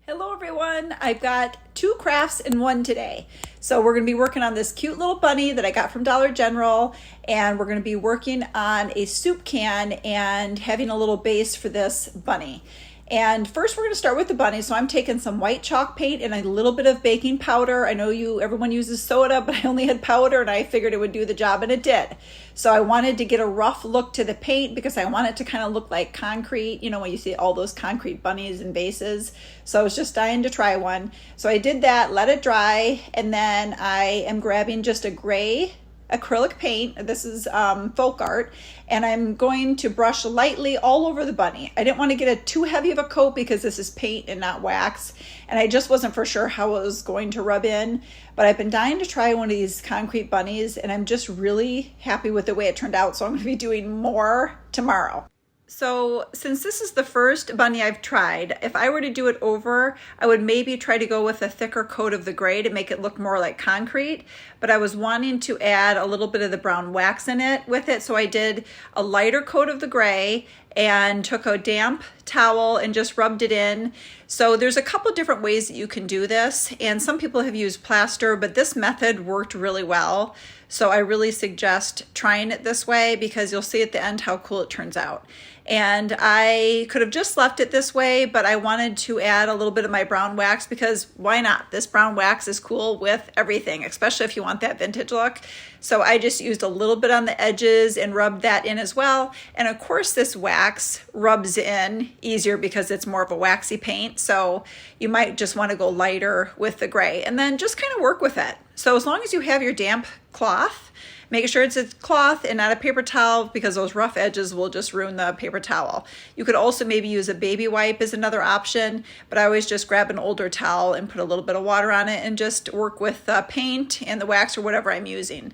Hello everyone, I've got two crafts in one today. So we're going to be working on this cute little bunny that I got from Dollar General, and we're going to be working on a soup can and having a little base for this bunny. And first we're going to start with the bunny. So I'm taking some white chalk paint and a little bit of baking powder. I know everyone uses soda, but I only had powder and I figured it would do the job, and it did. So I wanted to get a rough look to the paint because I want it to kind of look like concrete, you know, when you see all those concrete bunnies and vases. So I was just dying to try one. So I did that, let it dry, and then I am grabbing just a gray acrylic paint. This is folk art, and I'm going to brush lightly all over the bunny. I didn't want to get it too heavy of a coat because this is paint and not wax, and I just wasn't for sure how it was going to rub in. But I've been dying to try one of these concrete bunnies, and I'm just really happy with the way it turned out, so I'm going to be doing more tomorrow. So since this is the first bunny I've tried, if I were to do it over, I would maybe try to go with a thicker coat of the gray to make it look more like concrete. But I was wanting to add a little bit of the brown wax in it with it. So I did a lighter coat of the gray and took a damp towel and just rubbed it in. So there's a couple different ways that you can do this, and some people have used plaster, but this method worked really well. So I really suggest trying it this way because you'll see at the end how cool it turns out. And I could have just left it this way, but I wanted to add a little bit of my brown wax because why not? This brown wax is cool with everything, especially if you want that vintage look. So I just used a little bit on the edges and rubbed that in as well. And of course this wax rubs in easier because it's more of a waxy paint. So you might just want to go lighter with the gray and then just kind of work with it. So as long as you have your damp cloth, make sure it's a cloth and not a paper towel because those rough edges will just ruin the paper towel. You could also maybe use a baby wipe as another option, but I always just grab an older towel and put a little bit of water on it and just work with the paint and the wax or whatever I'm using.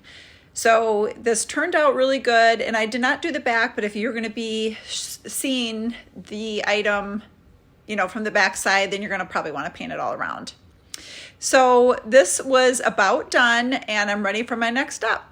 So this turned out really good, and I did not do the back, but if you're going to be seeing the item, you know, from the back side, then you're going to probably want to paint it all around. So this was about done, and I'm ready for my next step.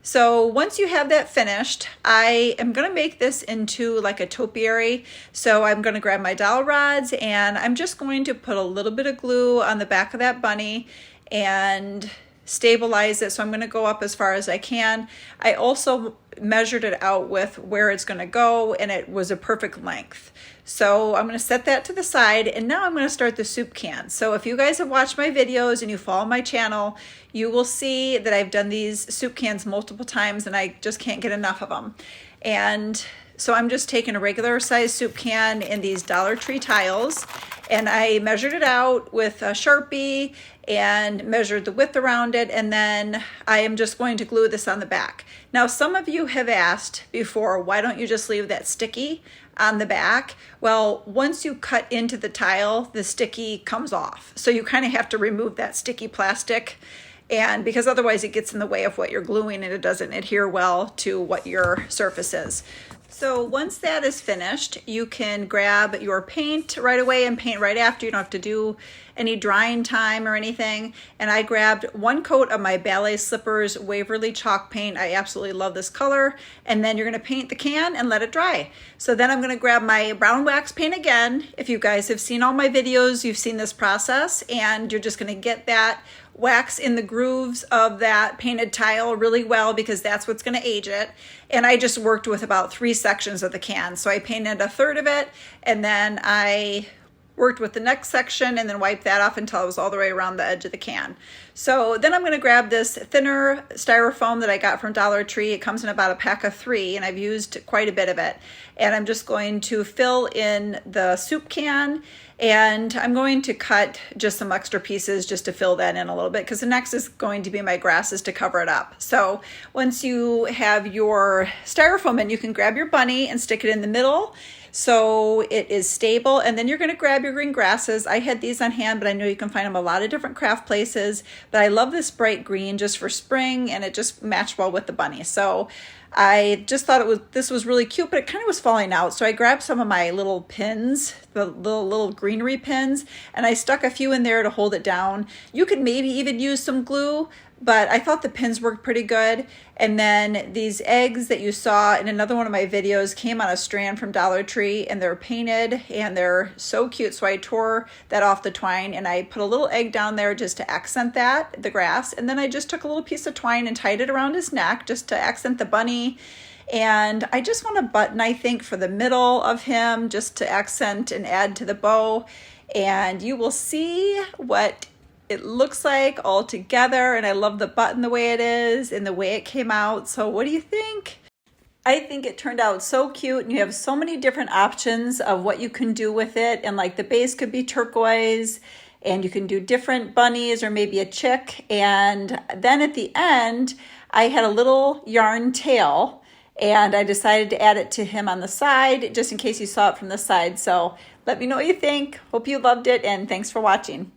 So once you have that finished, I am going to make this into like a topiary. So I'm going to grab my dowel rods and I'm just going to put a little bit of glue on the back of that bunny and stabilize it. So I'm going to go up as far as I can. I also measured it out with where it's going to go, and it was a perfect length. So I'm going to set that to the side, and now I'm going to start the soup can. So if you guys have watched my videos and you follow my channel, you will see that I've done these soup cans multiple times and I just can't get enough of them. And so I'm just taking a regular size soup can in these Dollar Tree tiles, and I measured it out with a Sharpie and measured the width around it, and then I am just going to glue this on the back. Now some of you have asked before, why don't you just leave that sticky on the back? Well, once you cut into the tile, the sticky comes off. So you kind of have to remove that sticky plastic, and because otherwise it gets in the way of what you're gluing and it doesn't adhere well to what your surface is. So once that is finished, you can grab your paint right away and paint right after. You don't have to do any drying time or anything. And I grabbed one coat of my Ballet Slippers Waverly chalk paint. I absolutely love this color. And then you're going to paint the can and let it dry. So then I'm going to grab my brown wax paint again. If you guys have seen all my videos, you've seen this process, and you're just going to get that wax in the grooves of that painted tile really well because that's what's going to age it. And I just worked with about 3 sections of the can. So I painted a third of it, and then I worked with the next section and then wiped that off until it was all the way around the edge of the can. So then I'm going to grab this thinner styrofoam that I got from Dollar Tree. It comes in about a pack of 3, and I've used quite a bit of it. And I'm just going to fill in the soup can, and I'm going to cut just some extra pieces just to fill that in a little bit because the next is going to be my grasses to cover it up. So once you have your styrofoam in, you can grab your bunny and stick it in the middle so it is stable, and then you're going to grab your green grasses. I had these on hand, but I know you can find them a lot of different craft places, but I love this bright green just for spring, and it just matched well with the bunny. So I just thought this was really cute, but it kind of was falling out. So I grabbed some of my little pins, the little greenery pins, and I stuck a few in there to hold it down. You could maybe even use some glue, but I thought the pins worked pretty good. And then these eggs that you saw in another one of my videos came on a strand from Dollar Tree, and they're painted and they're so cute. So I tore that off the twine and I put a little egg down there just to accent the grass. And then I just took a little piece of twine and tied it around his neck just to accent the bunny. And I just want a button, I think, for the middle of him just to accent and add to the bow. And you will see what it looks like all together, and I love the button the way it is and the way it came out. So what do you think? I think it turned out so cute, and you have so many different options of what you can do with it. And like the base could be turquoise, and you can do different bunnies or maybe a chick. And then at the end, I had a little yarn tail, and I decided to add it to him on the side just in case you saw it from the side. So let me know what you think. Hope you loved it, and thanks for watching.